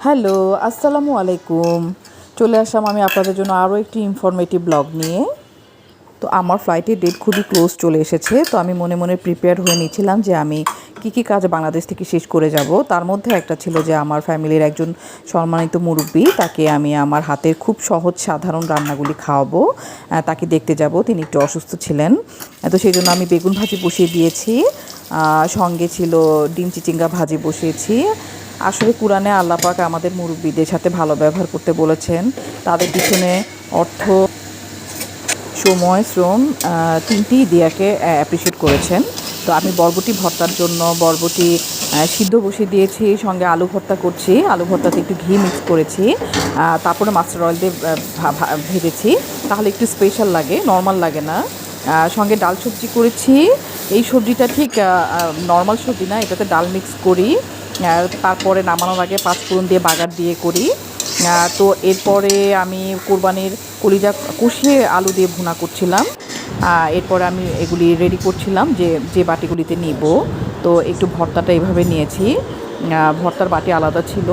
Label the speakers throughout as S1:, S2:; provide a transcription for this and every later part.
S1: Hello, আসসালামু আলাইকুম। চলে আসলাম আমি আপনাদের জন্য আরও একটি ইনফরমেটিভ ব্লগ নিয়ে। তো আমার ফ্লাইটের ডেট খুবই ক্লোজ চলে এসেছে। তো আমি মনে মনে প্রিপেয়ার হয়ে নিয়েছিলাম যে আমি কী কাজ বাংলাদেশ থেকে শেষ করে যাব। তার মধ্যে একটা ছিল যে আমার ফ্যামিলির একজন সম্মানিত মুরব্বি, তাকে আমি আমার হাতের খুব সহজ সাধারণ রান্নাগুলি খাওয়াবো। তাকে দেখতে যাব, তিনি একটু অসুস্থ ছিলেন। তো সেই জন্য আমি বেগুন ভাজি বসিয়ে দিয়েছি, সঙ্গে ছিল ডিম চিচিঙ্গা ভাজি বসিয়েছি। আসলে কুরআনে আল্লাহ পাক আমাদের মুরব্বিদের সাথে ভালো ব্যবহার করতে বলেছেন। তাদের পিছনে অর্থ, সময়, শ্রম তিনটি দিয়াকে অ্যাপ্রিসিয়েট করেছেন। তো আমি বরবটি ভর্তার জন্য বরবটি সিদ্ধ বসিয়ে দিয়েছি, সঙ্গে আলু ভর্তা করছি। আলু ভর্তাতে একটু ঘি মিক্স করেছি, তারপরে মাস্টার্ড অয়েল দিয়ে ভেজেছি, তাহলে একটু স্পেশাল লাগে, নর্মাল লাগে না। সঙ্গে ডাল সবজি করেছি। এই সবজিটা ঠিক নর্মাল সবজি না, এটাতে ডাল মিক্স করি। তারপরে নামানোর আগে পাঁচফোড়ন দিয়ে বাগার দিয়ে করি। তো এরপরে আমি কোরবানির কলিজা কষিয়ে আলু দিয়ে ভুনা করছিলাম। এরপরে আমি এগুলি রেডি করছিলাম যে যে বাটিগুলিতে নিব। তো একটু ভর্তাটা এভাবে নিয়েছি, ভর্তার বাটি আলাদা ছিল।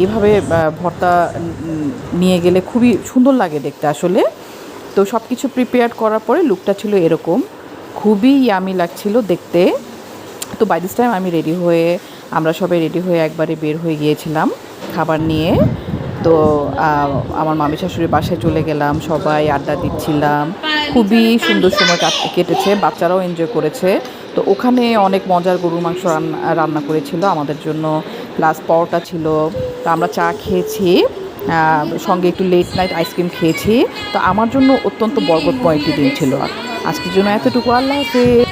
S1: এভাবে ভর্তা নিয়ে গেলে খুবই সুন্দর লাগে দেখতে আসলে। তো সব কিছু প্রিপেয়ার করার পরে লুকটা ছিল এরকম, খুবই ইয়ামি লাগছিল দেখতে। তো বাই দিস টাইম আমরা সবাই রেডি হয়ে একবারে বের হয়ে গিয়েছিলাম খাবার নিয়ে। তো আমার মামি শাশুড়ির বাসায় চলে গেলাম, সবাই আড্ডা দিচ্ছিলাম, খুবই সুন্দর সময় কেটেছে, বাচ্চারাও এনজয় করেছে। তো ওখানে অনেক মজার গরুর মাংস রান্না করেছিল আমাদের জন্য, প্লাস পরোটা ছিল। তো আমরা চা খেয়েছি, সঙ্গে একটু লেট নাইট আইসক্রিম খেয়েছি। তো আমার জন্য অত্যন্ত বরকতময় একটি দিন ছিল। আজকের জন্য এতটুকু, আল্লাহ হাফেজ।